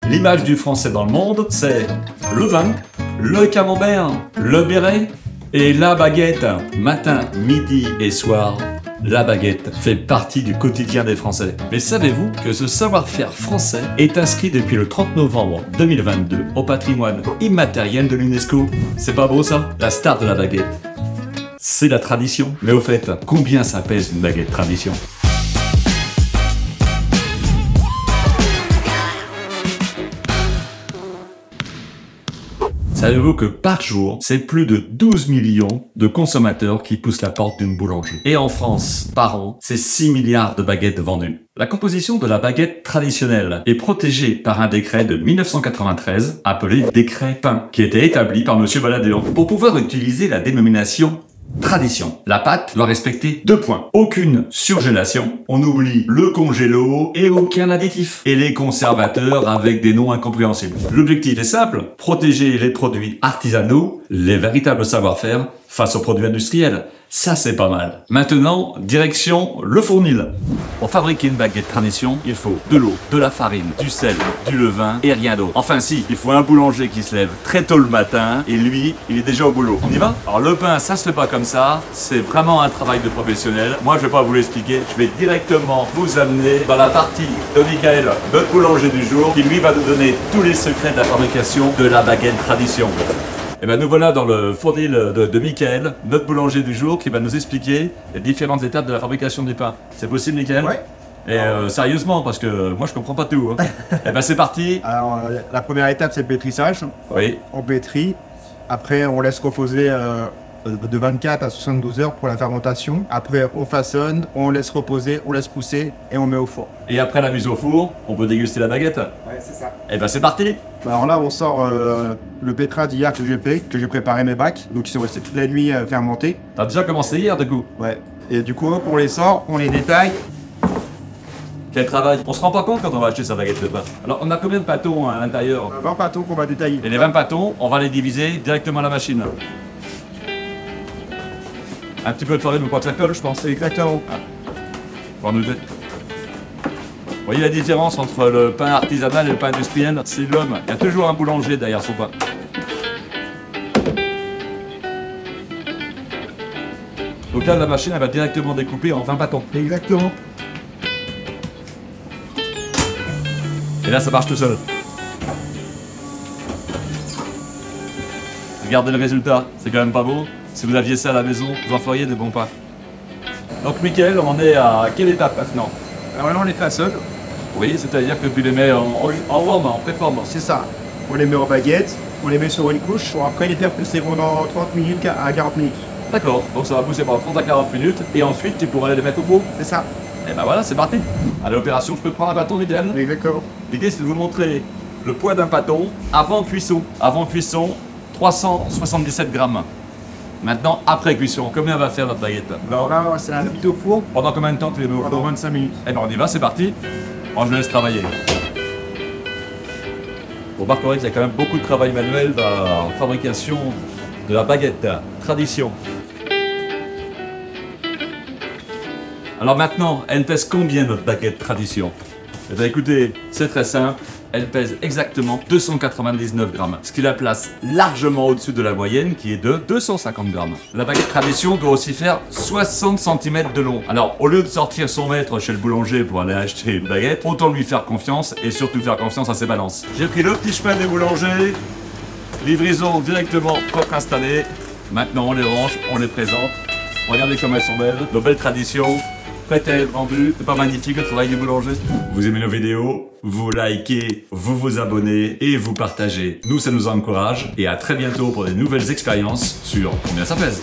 L'image du français dans le monde, c'est le vin, le camembert, le béret et la baguette. Matin, midi et soir, la baguette fait partie du quotidien des Français. Mais savez-vous que ce savoir-faire français est inscrit depuis le 30 novembre 2022 au patrimoine immatériel de l'UNESCO? C'est pas beau ça? La star de la baguette, c'est la tradition. Mais au fait, combien ça pèse une baguette tradition? Savez-vous que par jour, c'est plus de 12 millions de consommateurs qui poussent la porte d'une boulangerie. Et en France, par an, c'est 6 milliards de baguettes vendues. La composition de la baguette traditionnelle est protégée par un décret de 1993, appelé décret pain, qui était établi par Monsieur Balladur, pour pouvoir utiliser la dénomination tradition. La pâte doit respecter 2 points. Aucune surgélation, on oublie le congélo et aucun additif. Et les conservateurs avec des noms incompréhensibles. L'objectif est simple, protéger les produits artisanaux, les véritables savoir-faire, face aux produits industriels. Ça c'est pas mal. Maintenant, direction le fournil. Pour fabriquer une baguette tradition, il faut de l'eau, de la farine, du sel, du levain et rien d'autre. Enfin si, il faut un boulanger qui se lève très tôt le matin et lui, il est déjà au boulot. On y va? Alors le pain, ça se fait pas comme ça, c'est vraiment un travail de professionnel. Moi je vais pas vous l'expliquer, je vais directement vous amener dans la partie de Michael, notre boulanger du jour, qui lui va nous donner tous les secrets de la fabrication de la baguette tradition. Et ben nous voilà dans le fournil de Michael, notre boulanger du jour, qui va nous expliquer les différentes étapes de la fabrication du pain. C'est possible, Michael? Ouais. Et sérieusement, parce que moi je comprends pas tout. Hein. Et ben c'est parti. Alors la première étape c'est le pétrissage. Oui. On pétrit, après on laisse reposer de 24 à 72 heures pour la fermentation. Après on façonne, on laisse reposer, on laisse pousser et on met au four. Et après la mise au four, on peut déguster la baguette? Ouais, c'est ça. Et ben c'est parti. Alors là on sort le pétrin d'hier que j'ai fait, que j'ai préparé mes bacs, donc ils sont restés toute la nuit fermentés. T'as déjà commencé hier du coup? Ouais. Et du coup on les sort, on les détaille. Quel travail! On se rend pas compte quand on va acheter sa baguette de pain. Alors on a combien de pâtons à l'intérieur? 20 pâtons qu'on va détailler. Et les 20 pâtons, on va les diviser directement à la machine. Un petit peu de farine ou quoi de colle, je pense. Exactement. Pour nous deux. Vous voyez la différence entre le pain artisanal et le pain industriel? C'est l'homme. Il y a toujours un boulanger derrière son pain. Donc là, la machine, elle va directement découper en 20 bâtons. Exactement. Et là, ça marche tout seul. Regardez le résultat, c'est quand même pas beau. Si vous aviez ça à la maison, vous en feriez des bons pains. Donc, Michael, on en est à quelle étape maintenant? Alors là on les façonne. Oui, c'est-à-dire que tu les mets en forme, en préforme. C'est ça. On les met en baguette, on les met sur une couche, pour après les faire pousser pendant 30 minutes à 40 minutes. D'accord, donc ça va pousser pendant 30 à 40 minutes et ensuite tu pourras les mettre au four. C'est ça. Et ben voilà, c'est parti. Allez, opération, je peux prendre un bâton idéal. Exactement. L'idée c'est de vous montrer le poids d'un bâton avant cuisson. Avant cuisson, 377 grammes. Maintenant, après cuisson, combien va faire notre baguette? Alors là, c'est la mise au four Pendant combien de temps tu les mets au pendant four? 25 minutes. Eh ben on y va, c'est parti. Bon, je le laisse travailler. Vous remarquerez qu'il y a quand même beaucoup de travail manuel dans la fabrication de la baguette tradition. Alors maintenant, elle pèse combien notre baguette tradition? Eh bien écoutez, c'est très simple. Elle pèse exactement 299 grammes, ce qui la place largement au-dessus de la moyenne qui est de 250 grammes. La baguette tradition doit aussi faire 60 cm de long. Alors au lieu de sortir son mètre chez le boulanger pour aller acheter une baguette, autant lui faire confiance et surtout faire confiance à ses balances. J'ai pris le petit chemin des boulangers, livraison directement propre installée. Maintenant on les range, on les présente. Regardez comme elles sont belles, nos belles traditions. Prête à être vendue, c'est pas magnifique le travail du boulanger? Vous aimez nos vidéos, vous likez, vous vous abonnez et vous partagez. Nous, ça nous encourage et à très bientôt pour des nouvelles expériences sur Combien ça pèse.